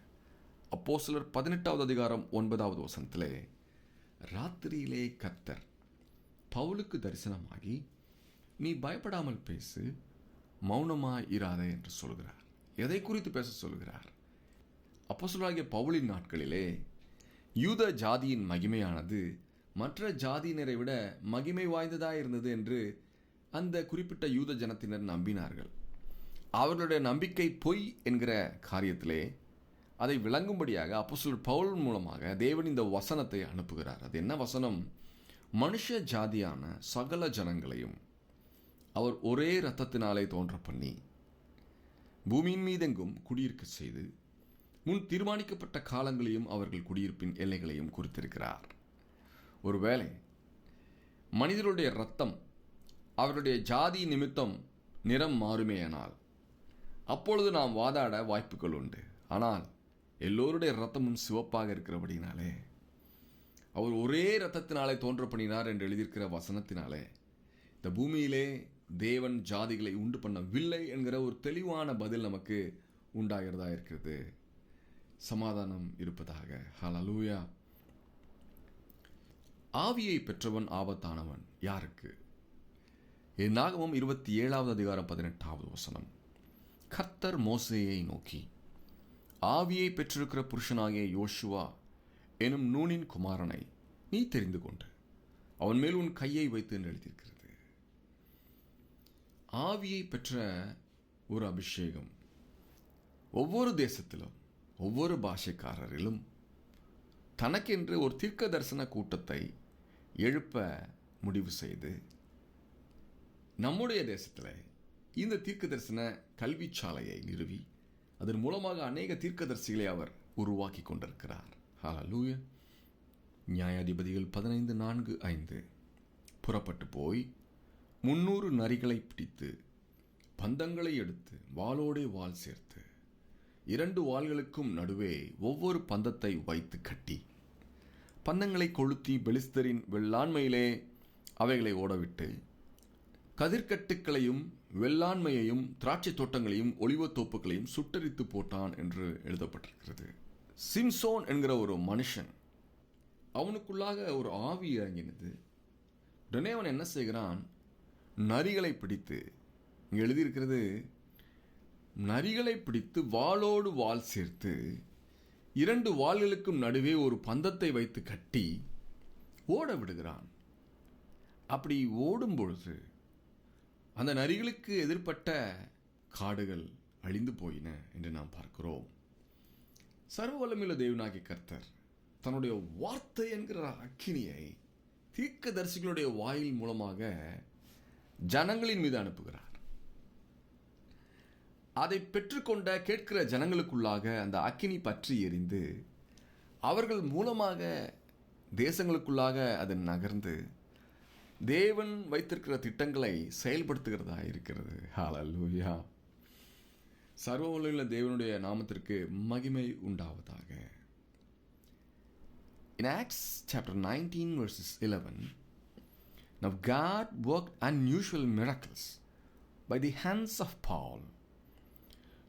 அப்போஸ்தலர் 18வது அதிகாரம் 9வது வசனத்திலே, ராத்திரியிலே கர்த்தர் பவுலுக்கு தரிசனமாகி நீ பயப்படாமல் பேசு, மௌனமாய் இராதே என்று சொல்கிறார். எதை குறித்து பேச சொல்கிறார்? அப்போஸ்தலராகிய பவுலின் நாட்களிலே யூத ஜாதியின் மகிமையானது மற்ற ஜாதியினரை விட மகிமை வாய்ந்ததாக இருந்தது என்று அந்த குறிப்பிட்ட யூத ஜனத்தினர் நம்பினார்கள். அவர்களுடைய நம்பிக்கை பொய் என்கிற காரியத்திலே அதை விளங்கும்படியாக அப்போஸ்தலர் பவுல் மூலமாக தேவன் இந்த வசனத்தை அனுப்புகிறார். அது என்ன வசனம்? மனுஷ ஜாதியான சகல ஜனங்களையும் அவர் ஒரே இரத்தத்தினாலே தோன்ற பண்ணி பூமியின் மீதெங்கும் குடியிருக்க செய்து முன் தீர்மானிக்கப்பட்ட காலங்களையும் அவர்கள் குடியிருப்பின் எல்லைகளையும் குறித்திருக்கிறார். ஒருவேளை மனிதருடைய இரத்தம் அவருடைய ஜாதி நிமித்தம் நிறம் மாறுமேயானால் அப்பொழுது நாம் வாதாட வாய்ப்புகள் உண்டு. ஆனால் எல்லோருடைய இரத்தமும் சிவப்பாக இருக்கிறபடினாலே அவர் ஒரே இரத்தத்தினாலே தோன்ற பண்ணினார் என்று எழுதியிருக்கிற வசனத்தினாலே இந்த பூமியிலே தேவன் ஜாதிகளை உண்டு பண்ணவில்லை என்கிற ஒரு தெளிவான பதில் நமக்கு உண்டாகிறதா இருக்கிறது. சமாதானம் இருப்பதாக. ஹல்லேலூயா. ஆவியை பெற்றவன் ஆபத்தானவன் யாருக்கு? என்னாகமம் 27வது அதிகாரம் 18வது வசனம், கர்த்தர் மோசேயை நோக்கி, ஆவியை பெற்றிருக்கிற புருஷனாகிய யோசுவா எனும் நூனின் குமாரனை நீ தெரிந்து கொண்டு அவன் மேல் உன் கையை வைத்து என்று எழுதியிருக்கிறது. ஆவியை பெற்ற ஒரு அபிஷேகம் ஒவ்வொரு தேசத்திலும் ஒவ்வொரு பாஷைக்காரரிலும் தனக்கென்று ஒரு தீர்க்க தரிசன கூட்டத்தை எழுப்ப முடிவு செய்து நம்முடைய தேசத்தில் இந்த தீர்க்க தரிசன கல்விச்சாலையை நிறுவி அதன் மூலமாக அநேக தீர்க்கதரிசிகளை அவர் உருவாக்கி கொண்டிருக்கிறார். ஹல்லேலூயா. நியாயாதிபதிகள் 15:4-5, புறப்பட்டு போய் 300 நரிகளை பிடித்து பந்தங்களை எடுத்து வாளோடே வாள் சேர்த்து 2 வாள்களுக்கும் நடுவே ஒவ்வொரு பந்தத்தை வைத்து கட்டி பந்தங்களை கொளுத்தி பெலிஸ்தரின் வெள்ளாண்மையிலே அவைகளை ஓடவிட்டு கதிர்கட்டுக்களையும் வெள்ளாண்மையையும் திராட்சை தோட்டங்களையும் ஒலிவத்தோப்புகளையும் சுட்டரித்து போட்டான் என்று எழுதப்பட்டிருக்கிறது. சிம்சோன் என்கிற ஒரு மனுஷன், அவனுக்குள்ளாக ஒரு ஆவி இறங்கினது. உடனே அவன் என்ன செய்கிறான்? நரிகளை பிடித்து, இங்கே எழுதியிருக்கிறது, நரிகளை பிடித்து வாளோடு வாள் சேர்த்து 2 வாள்களுக்கும் நடுவே ஒரு பந்தத்தை வைத்து கட்டி ஓட விடுகிறான். அப்படி ஓடும் பொழுது அந்த நரிகளுக்கு எதிர்ப்பட்ட காடுகள் அழிந்து போயின என்று நாம் பார்க்கிறோம். சர்வ வல்லமையுள்ள தேவனாகிய கர்த்தர் தன்னுடைய வார்த்தை என்கிற அக்கினியை தீர்க்கதரிசிகளுடைய வாயில் மூலமாக ஜனங்களின் மீது அனுப்புகிறார். அதை பெற்றுக்கொண்ட கேட்கிற ஜனங்களுக்குள்ளாக அந்த அக்கினி பற்றி எரிந்து அவர்கள் மூலமாக தேசங்களுக்குள்ளாக அது நகர்ந்து தேவன் வைத்திருக்கிற திட்டங்களை செயல்படுத்துகிறதா இருக்கிறது. ஹல்லேலூயா. சர்வ வல்லமையுள்ள தேவனுடைய நாமத்திற்கு மகிமை உண்டாவதாக. In Acts chapter 19 verses 11, now God worked unusual miracles by the hands of Paul,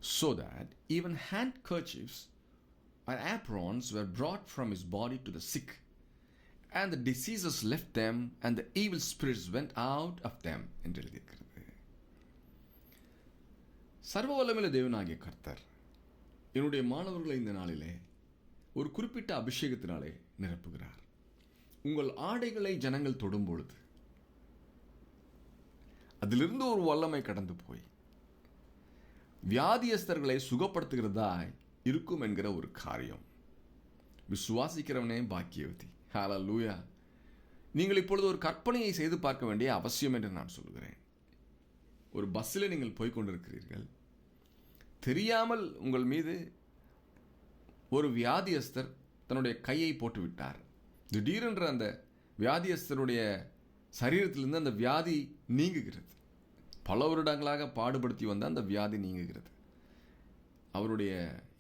so that even handkerchiefs or aprons were brought from his body to the sick, and the diseases left them, and the evil spirits went out of them என்று எழுதியிருக்கிறது. சர்வ வல்லமையுள்ள தேவனாகிய கர்த்தர் என்னுடைய மாணவர்களை இந்த நாளிலே ஒரு குறிப்பிட்ட அபிஷேகத்தினாலே நிரப்புகிறார். உங்கள் ஆடைகளை ஜனங்கள் தொடும் பொழுது அதிலிருந்து ஒரு வல்லமை கடந்து போய் வியாதியஸ்தர்களை சுகப்படுத்துகிறதாய் இருக்கும் என்கிற ஒரு காரியம். விசுவாசிக்கிறவனே பாக்கியவதி. ஹல்லேலூயா. நீங்கள் இப்பொழுது ஒரு கற்பனையை செய்து பார்க்க வேண்டிய அவசியம் என்று நான் சொல்கிறேன். ஒரு பஸ்ஸில் நீங்கள் போய்கொண்டிருக்கிறீர்கள். தெரியாமல் உங்கள் மீது ஒரு வியாதியஸ்தர் தன்னுடைய கையை போட்டு விட்டார். திடீரென்ற அந்த வியாதியஸ்தருடைய சரீரத்திலிருந்து அந்த வியாதி நீங்குகிறது. பல வருடங்களாக பாடுபடுத்தி வந்த அந்த வியாதி நீங்குகிறது. அவருடைய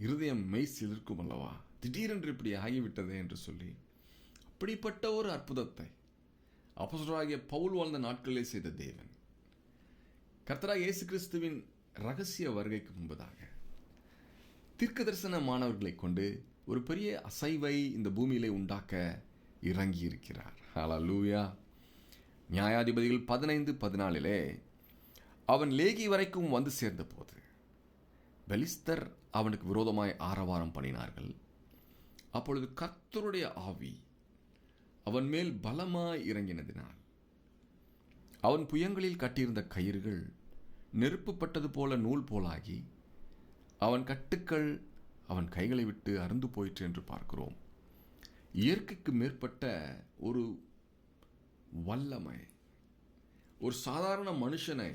இருதயம் மெய் சிலிர்க்கும் அல்லவா, திடீரென்று இப்படி ஆகிவிட்டது என்று சொல்லி. அப்படிப்பட்ட ஒரு அற்புதத்தை அப்போஸ்தலராகிய பவுல் வாழ்ந்த நாட்களிலே செய்த தேவன் கர்த்தராகிய இயேசு கிறிஸ்துவின் ரகசிய வருகைக்கு முன்பதாக தீர்க்க தரிசன மாணவர்களை கொண்டு ஒரு பெரிய அசைவை இந்த பூமியிலே உண்டாக்க இறங்கி இருக்கிறார். ஹல்லேலூயா. நியாயாதிபதிகள் 15:14 அவன் லேகி வரைக்கும் வந்து சேர்ந்த போது பெலிஸ்தர் அவனுக்கு விரோதமாய் ஆரவாரம் பண்ணினார்கள். அப்பொழுது கர்த்தருடைய ஆவி அவன் மேல் பலமாய் இறங்கினதினால் அவன் புயங்களில் கட்டியிருந்த கயிறுகள் நெருப்புப்பட்டது போல நூல் போலாகி அவன் கட்டுக்கள் அவன் கைகளை விட்டு அறுந்து போயிற்று என்று பார்க்கிறோம். இயற்கைக்கு மேற்பட்ட ஒரு வல்லமை ஒரு சாதாரண மனுஷனை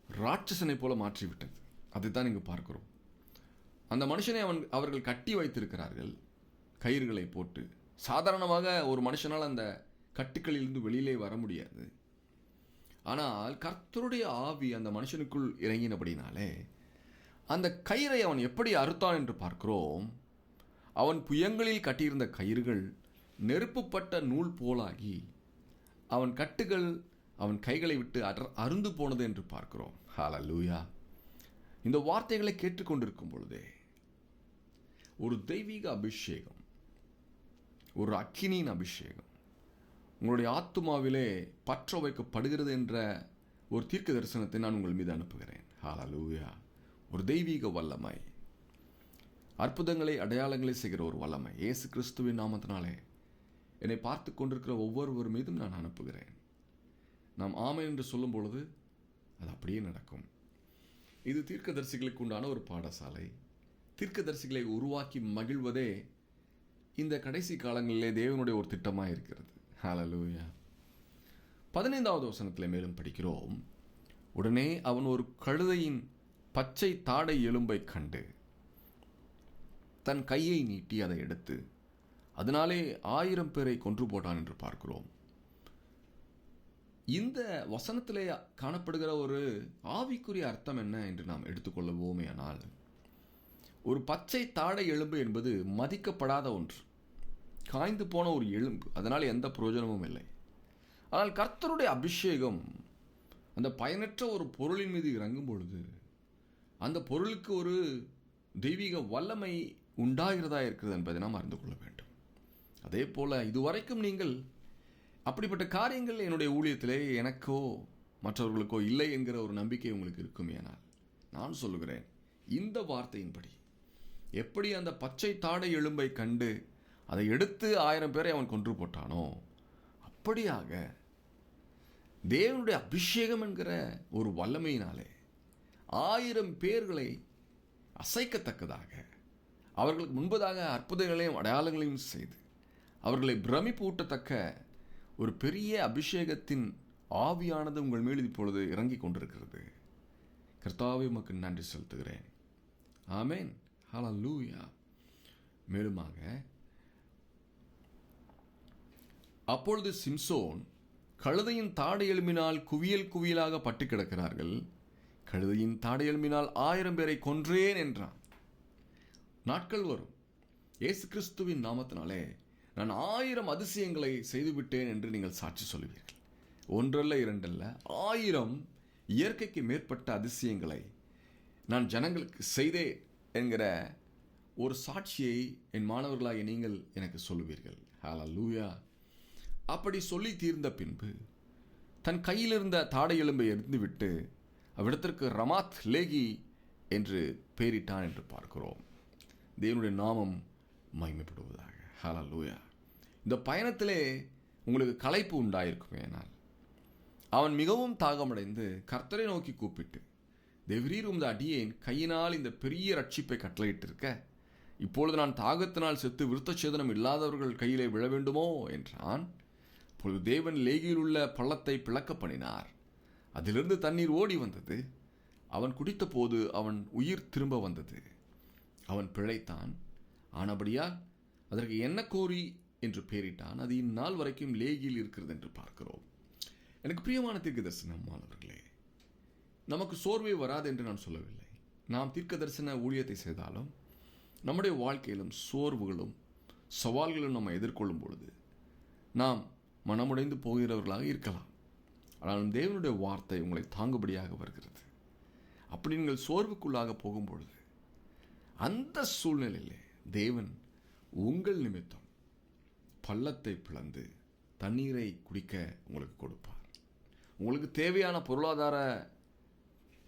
ராட்சசனை போல மாற்றிவிட்டது. அதைத்தான் இங்கு பார்க்கிறோம். அந்த மனுஷனை அவர்கள் கட்டி வைத்திருக்கிறார்கள் கயிறுகளை போட்டு. சாதாரணமாக ஒரு மனுஷனால் அந்த கட்டுக்களிலிருந்து வெளியிலே வர முடியாது. ஆனால் கர்த்தருடைய ஆவி அந்த மனுஷனுக்குள் இறங்கினபடினாலே அந்த கயிறை அவன் எப்படி அறுத்தான் என்று பார்க்கிறோம். அவன் புயங்களில் கட்டியிருந்த கயிறுகள் நெருப்புப்பட்ட நூல் போலாகி அவன் கட்டுகள் அவன் கைகளை விட்டு அருந்து போனது என்று பார்க்கிறோம். ஹல்லேலூயா. இந்த வார்த்தைகளை கேட்டுக்கொண்டிருக்கும் பொழுதே ஒரு தெய்வீக அபிஷேகம், ஒரு அக்கினியின் அபிஷேகம் உங்களுடைய ஆத்துமாவிலே பற்ற வைக்கப்படுகிறது என்ற ஒரு தீர்க்க தரிசனத்தை நான் உங்கள் மீது அனுப்புகிறேன். ஹல்லேலூயா. ஒரு தெய்வீக வல்லமை, அற்புதங்களை அடையாளங்களை செய்கிற ஒரு வல்லமை இயேசு கிறிஸ்துவின் நாமத்தினாலே என்னை பார்த்து கொண்டிருக்கிற ஒவ்வொருவர் மீதும் நான் அனுப்புகிறேன். நாம் ஆமென் என்று சொல்லும் பொழுது அது அப்படியே நடக்கும். இது தீர்க்கதரிசிகளுக்கு உண்டான ஒரு பாடசாலை. தீர்க்கதரிசிகளை உருவாக்கி மகிழ்வதே இந்த கடைசி காலங்களிலே தேவனுடைய ஒரு திட்டமாக இருக்கிறது. ஹல்லேலூயா. 15வது வசனத்தில் மேலும் படிக்கிறோம். உடனே அவன் ஒரு கழுதையின் பச்சை தாடை எலும்பை கண்டு தன் கையை நீட்டி அதை எடுத்து அதனாலே 1000 பேரை கொன்று போட்டான் என்று பார்க்கிறோம். இந்த வசனத்திலே காணப்படுகிற ஒரு ஆவிக்குரிய அர்த்தம் என்ன என்று நாம் எடுத்துக்கொள்ளுவோமே. ஆனால் ஒரு பச்சை தாடை எலும்பு என்பது மதிக்கப்படாத ஒன்று, காய்ந்து போன ஒரு எலும்பு, அதனால் எந்த பிரயோஜனமும் இல்லை. ஆனால் கர்த்தருடைய அபிஷேகம் அந்த பயனற்ற ஒரு பொருளின் மீது இறங்கும் பொழுது அந்த பொருளுக்கு ஒரு தெய்வீக வல்லமை உண்டாகிறதா இருக்கிறது என்பதை நாம் அறிந்து கொள்ள வேண்டும். அதே போல இதுவரைக்கும் நீங்கள் அப்படிப்பட்ட காரியங்கள் என்னுடைய ஊழியத்திலே எனக்கோ மற்றவர்களுக்கோ இல்லை என்கிற ஒரு நம்பிக்கை உங்களுக்கு இருக்குமே. ஆனால் நான் சொல்லுகிறேன், இந்த வார்த்தையின்படி எப்படி அந்த பச்சை தாடை எலும்பை கண்டு அதை எடுத்து 1000 பேரை அவன் கொன்று போட்டானோ, அப்படியாக தேவனுடைய அபிஷேகம் என்கிற ஒரு வல்லமையினாலே 1000 பேர்களை அசைக்கத்தக்கதாக அவர்களுக்கு முன்பதாக அற்புதங்களையும் அடையாளங்களையும் செய்து அவர்களை பிரமிப்பு ஊட்டத்தக்க ஒரு பெரிய அபிஷேகத்தின் ஆவியானது உங்கள் மேல் இப்பொழுது இறங்கி கொண்டிருக்கிறது. கர்த்தாவே உமக்கு நன்றி செலுத்துகிறேன். ஆமென். ஹல்லேலூயா. மேலுமாக அப்பொழுது சிம்சோன் கழுதையின் தாடை எலும்பினால் குவியல் குவியலாக பட்டு கிடக்கிறார்கள். கழுதையின் தாடை எலும்பினால் 1000 பேரை கொன்றேன் என்றான். நாட்கள் வரும், இயேசு கிறிஸ்துவின் நாமத்தினாலே நான் 1000 அதிசயங்களை செய்துவிட்டேன் என்று நீங்கள் சாட்சி சொல்லுவீர்கள். ஒன்றல்ல, இரண்டல்ல, 1000 இயற்கைக்கு மேற்பட்ட அதிசயங்களை நான் ஜனங்களுக்கு செய்தேன் என்கிற ஒரு சாட்சியை என் மாணவர்களாகிய நீங்கள் எனக்கு சொல்லுவீர்கள். ஹல்லேலூயா. அப்படி சொல்லி தீர்ந்த பின்பு தன் கையில் இருந்த தாடை எலும்பை எறிந்துவிட்டு அவ்விடத்திற்கு ரமாத் லேகி என்று பெயரிட்டான் என்று பார்க்கிறோம். தேவனுடைய நாமம் மகிமைப்படுவதாக. ஹல்லேலூயா. இந்த பயணத்திலே உங்களுக்கு களைப்பு உண்டாயிருக்குமே. ஆனால் அவன் மிகவும் தாகமடைந்து கர்த்தரை நோக்கி கூப்பிட்டு, தேவரீர் உமது அடியேன் கையினால் இந்த பெரிய ரட்சிப்பை கட்டளையிட்டிருக்க, இப்பொழுது நான் தாகத்தினால் செத்து விருத்தச்சேதனம் இல்லாதவர்கள் கையிலே விழ வேண்டுமோ என்றான். அப்பொழுது தேவன் லேகியில் உள்ள பள்ளத்தை பிளக்க பண்ணினார். அதிலிருந்து தண்ணீர் ஓடி வந்தது. அவன் குடித்த போது அவன் உயிர் திரும்ப வந்தது. அவன் பிழைத்தான். ஆனபடியால் அதற்கு எண்ணக்கோரி என்று பெயரிட்டான். அது இந்நாள் வரைக்கும் லேகியில் இருக்கிறது என்று பார்க்கிறோம். எனக்கு பிரியமான தீர்க்க தரிசனம் மாணவர்களே, நமக்கு சோர்வே வராது என்று நான் சொல்லவில்லை. நாம் தீர்க்க தரிசன ஊழியத்தை செய்தாலும் நம்முடைய வாழ்க்கையிலும் சோர்வுகளும் சவால்களும் நம்ம எதிர்கொள்ளும் பொழுது நாம் மனமுடைந்து போகிறவர்களாக இருக்கலாம். ஆனாலும் தேவனுடைய வார்த்தை உங்களை தாங்குபடியாக வருகிறது. அப்படி நீங்கள் சோர்வுக்குள்ளாக போகும்பொழுது அந்த சூழ்நிலையிலே தேவன் உங்கள் நிமித்தம் பள்ளத்தை பிளந்து தண்ணீரை குடிக்க உங்களுக்கு கொடுப்பார். உங்களுக்கு தேவையான பொருளாதார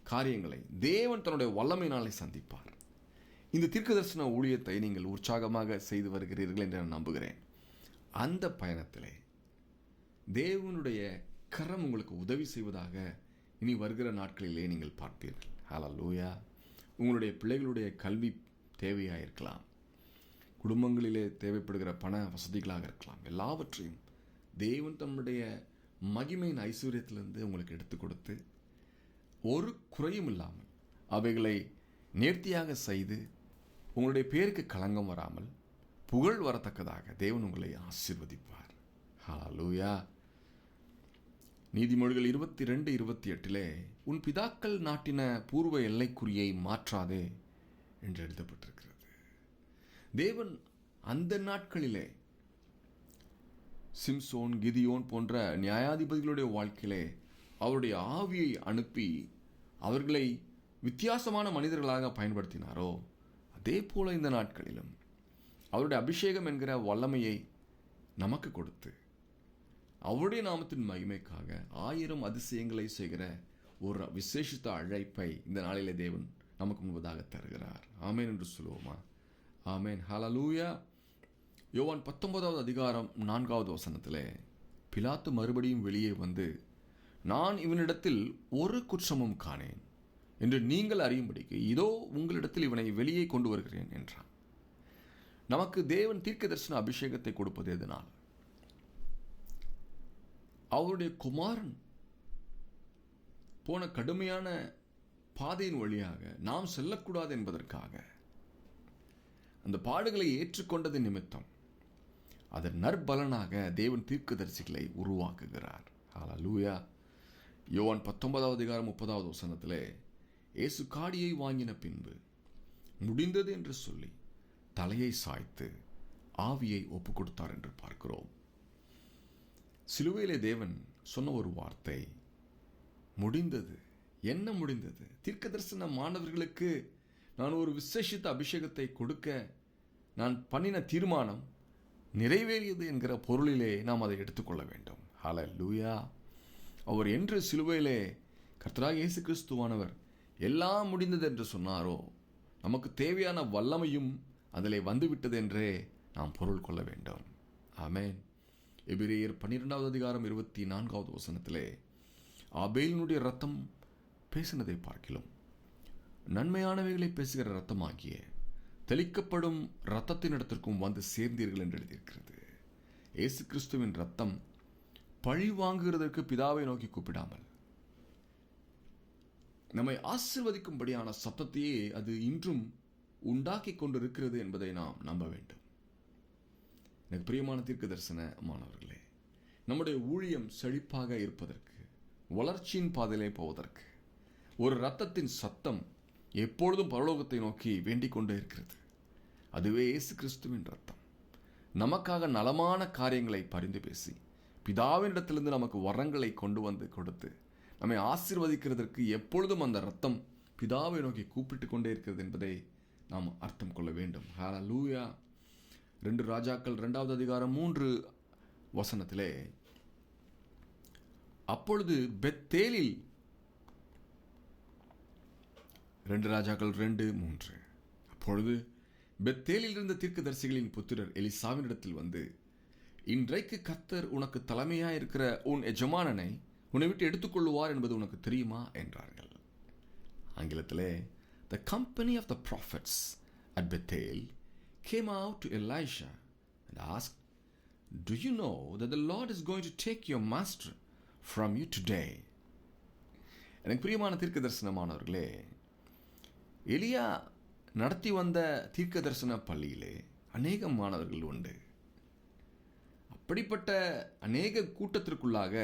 காரியங்களை தேவன் தன்னுடைய வல்லமையினாலே சந்திப்பார். இந்த தீர்க்கதரிசன ஊழியத்தை நீங்கள் உற்சாகமாக செய்து வருகிறீர்கள் என்று நான் நம்புகிறேன். அந்த பயணத்திலே தேவனுடைய கரம் உங்களுக்கு உதவி செய்வதாக இனி வருகிற நாட்களிலே நீங்கள் பார்ப்பீர்கள். ஹல்லேலூயா. உங்களுடைய பிள்ளைகளுடைய கல்வி தேவையாக இருக்கலாம், குடும்பங்களிலே தேவைப்படுகிற பண வசதிகளாக இருக்கலாம். எல்லாவற்றையும் தேவன் தம்முடைய மகிமையின் ஐஸ்வர்யத்திலிருந்து உங்களுக்கு எடுத்து கொடுத்து ஒரு குறையும் இல்லாமல் அவைகளை நேர்த்தியாக செய்து உங்களுடைய பேருக்கு களங்கம் வராமல் புகழ் வரத்தக்கதாக தேவன் உங்களை ஆசீர்வதிப்பார். ஹல்லேலூயா. நீதிமொழிகள் 22:28 உன் பிதாக்கள் நாட்டின பூர்வ எல்லைக்குறியை மாற்றாதே என்று எழுதப்பட்டிருக்கிறது. தேவன் அந்த நாட்களிலே சிம்சோன், கிதியோன் போன்ற நியாயாதிபதிகளுடைய வாழ்க்கையிலே அவருடைய ஆவியை அனுப்பி அவர்களை வித்தியாசமான மனிதர்களாக பயன்படுத்தினாரோ, அதே போல இந்த நாட்களிலும் அவருடைய அபிஷேகம் என்கிற வல்லமையை நமக்கு கொடுத்து அவருடைய நாமத்தின் மகிமைக்காக 1000 அதிசயங்களை செய்கிற ஒரு விசேஷித்த அழைப்பை இந்த நாளிலே தேவன் நமக்கு முன்பதாக தருகிறார். ஆமேன் என்று சொல்லுவோமா? ஆமேன். ஹல்லேலூயா. யோவான் 19வது அதிகாரம் 4வது வசனத்திலே பிலாத்து மறுபடியும் வெளியே வந்து, நான் இவனிடத்தில் ஒரு குற்றமும் காணேன் என்று நீங்கள் அறியும்படிக்கு இதோ உங்களிடத்தில் இவனை வெளியே கொண்டு வருகிறேன் என்றான். நமக்கு தேவன் தீர்க்க தரிசன அபிஷேகத்தை கொடுப்பது எதனால்? அவருடைய குமாரன் போன கடுமையான பாதையின் வழியாக நாம் செல்லக்கூடாது என்பதற்காக அந்த பாடுகளை ஏற்றுக்கொண்டது நிமித்தம் அதன் நற்பலனாக தேவன் தீர்க்கதரிசிகளை உருவாக்குகிறார். ஹல்லேலூயா. யோவான் 19வது அதிகாரம் 30வது வசனத்திலே இயேசு காடியை வாங்கின பின்பு முடிந்தது என்று சொல்லி தலையை சாய்த்து ஆவியை ஒப்பு கொடுத்தார் என்று பார்க்கிறோம். சிலுவையிலே தேவன் சொன்ன ஒரு வார்த்தை முடிந்தது. என்ன முடிந்தது? தீர்க்க தரிசன மாணவர்களுக்கு நான் ஒரு விசேஷித்த அபிஷேகத்தை கொடுக்க நான் பண்ணின தீர்மானம் நிறைவேறியது என்கிற பொருளிலே நாம் அதை எடுத்துக்கொள்ள வேண்டும். ஹல்லேலூயா. அவர் என்று சிலுவையிலே கர்த்தராகிய இயேசு கிறிஸ்துவானவர் எல்லாம் முடிந்தது என்று சொன்னாரோ, நமக்கு தேவையான வல்லமையும் அதிலே வந்துவிட்டது என்றே நாம் பொருள் கொள்ள வேண்டும். ஆமேன். எபிரேயர் 12வது அதிகாரம் 24வது வசனத்திலே ஆபேலினுடைய இரத்தம் பேசினதை பார்க்கிலும் நன்மையானவைகளை பேசுகிற இரத்தமாகிய தெளிக்கப்படும் இரத்தத்தினிடத்திற்கும் வந்து சேர்ந்தீர்கள் என்று எழுதியிருக்கிறது. இயேசு கிறிஸ்துவின் இரத்தம் பழி வாங்குகிறதற்கு பிதாவை நோக்கி கூப்பிடாமல் நம்மை ஆசீர்வதிக்கும்படியான சத்தத்தையே அது இன்றும் உண்டாக்கி கொண்டிருக்கிறது என்பதை நாம் நம்ப வேண்டும். எனக்கு பிரியமான தீர்க்க தரிசன மாணவர்களே, நம்முடைய ஊழியம் செழிப்பாக இருப்பதற்கு, வளர்ச்சியின் பாதையிலே போவதற்கு ஒரு இரத்தத்தின் சத்தம் எப்பொழுதும் பரலோகத்தை நோக்கி வேண்டிக் கொண்டே இருக்கிறது. அதுவே இயேசு கிறிஸ்துவின் இரத்தம். நமக்காக நலமான காரியங்களை பரிந்து பேசி பிதாவினிடத்திலிருந்து நமக்கு வரங்களை கொண்டு வந்து கொடுத்து நம்மை ஆசீர்வதிக்கிறதற்கு எப்பொழுதும் அந்த இரத்தம் பிதாவை நோக்கி கூப்பிட்டு கொண்டே இருக்கிறது என்பதை நாம் அர்த்தம் கொள்ள வேண்டும். ஹல்லேலூயா. 2 ராஜாக்கள் 2வது அதிகாரம் 3 வசனத்திலே, அப்பொழுது பெத்தேலில் 2 ராஜாக்கள் 2:3 அப்பொழுது பெத்தேலில் இருந்த தீர்க்கதரிசிகளின் புத்திரர் எலிசாவினிடத்தில் வந்து, இன்றைக்கு கர்த்தர் உனக்கு தலைமையாயிருக்கிற உன் எஜமானனை உன்னை விட்டு எடுத்துக்கொள்ளுவார் என்பது உனக்கு தெரியுமா என்றார்கள். ஆங்கிலத்திலே, The company of the prophets at Bethel came out to Elisha and asked, Do you know that the Lord is going to take your master from you today? எனக்கு பிரியமான தீர்க்க தரிசனமானவர்களே, எலியா நடத்தி வந்த தீர்க்க தரிசன பள்ளியிலே அநேக மாணவர்கள் உண்டு. அப்படிப்பட்ட அநேக கூட்டத்திற்குள்ளாக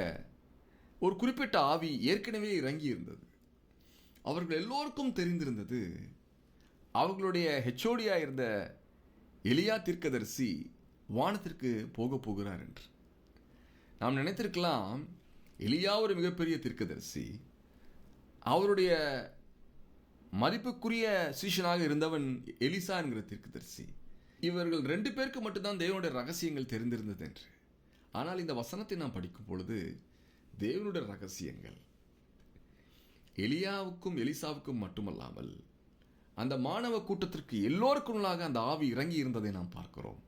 ஒரு குறிப்பிட்ட ஆவி ஏற்கனவே இறங்கி இருந்தது. அவர்கள் எல்லோருக்கும் தெரிந்திருந்தது, அவர்களுடைய ஹெச்ஓடியா இருந்த எலியா தீர்க்கதரிசி வானத்திற்கு போகிறார் என்று. நாம் நினைத்திருக்கலாம், எலியா ஒரு மிகப்பெரிய தீர்க்கதரிசி, அவருடைய மதிப்புக்குரிய சீஷனாக இருந்தவன் எலிசா என்கிற தீர்க்கதரிசி. இவர்கள் 2 பேருக்கு மட்டும்தான் தேவனுடைய ரகசியங்கள் தெரிந்திருந்தது என்று. ஆனால் இந்த வசனத்தை நாம் படிக்கும் பொழுது தேவனுடைய ரகசியங்கள் எலியாவுக்கும் எலிசாவுக்கும் மட்டுமல்லாமல் அந்த மாணவ கூட்டத்திற்கு எல்லோருக்குள்ளாக அந்த ஆவி இறங்கி இருந்ததை நாம் பார்க்கிறோம்.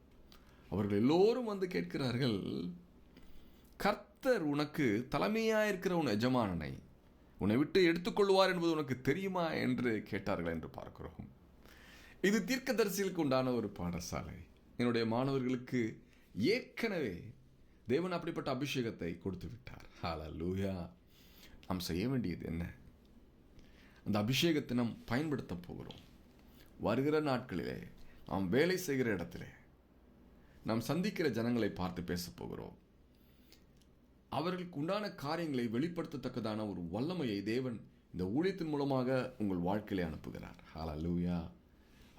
அவர்கள் எல்லோரும் வந்து கேட்கிறார்கள், கர்த்தர் உனக்கு தலைமையாயிருக்கிற உன் எஜமானனை உன்னை விட்டு எடுத்துக்கொள்வார் என்பது உனக்கு தெரியுமா என்று கேட்டார்கள் என்று பார்க்கிறோம். இது தீர்க்கதரிசிகளுக்கு உண்டான ஒரு பாடசாலை. என்னுடைய மாணவர்களுக்கு ஏற்கனவே தேவன் அப்படிப்பட்ட அபிஷேகத்தை கொடுத்து விட்டார். ஹல்லேலூயா. நாம் செய்ய வேண்டியது என்ன? அந்த அபிஷேகத்தை நாம் பயன்படுத்த போகிறோம். வருகிற நாட்களிலே நாம் வேலை செய்கிற இடத்திலே நாம் சந்திக்கிற ஜனங்களை பார்த்து பேச போகிறோம். அவர்களுக்கு உண்டான காரியங்களை வெளிப்படுத்தத்தக்கதான ஒரு வல்லமையை தேவன் இந்த ஊழியத்தின் மூலமாக உங்கள் வாழ்க்கையிலே அனுப்புகிறார். ஹல்லேலூயா.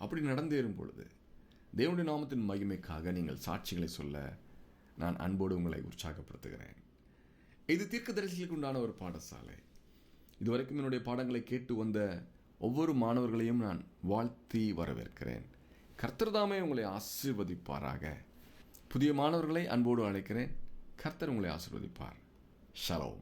அப்படி நடந்தேறும் பொழுது தேவனுடைய நாமத்தின் மகிமைக்காக நீங்கள் சாட்சிகளை சொல்ல நான் அன்போடு உங்களை உற்சாகப்படுத்துகிறேன். இது தீர்க்கதரிசிகளுக்கு உண்டான ஒரு பாடசாலை. இதுவரைக்கும் என்னுடைய பாடங்களை கேட்டு வந்த ஒவ்வொரு மாணவர்களையும் நான் வாழ்த்தி வரவேற்கிறேன். கர்த்தர் தாமே உங்களை ஆசீர்வதிப்பாராக. புதிய மாணவர்களை அன்போடு அழைக்கிறேன். கர்த்தர் உங்களை ஆசீர்வதிப்பார். ஷலோம்.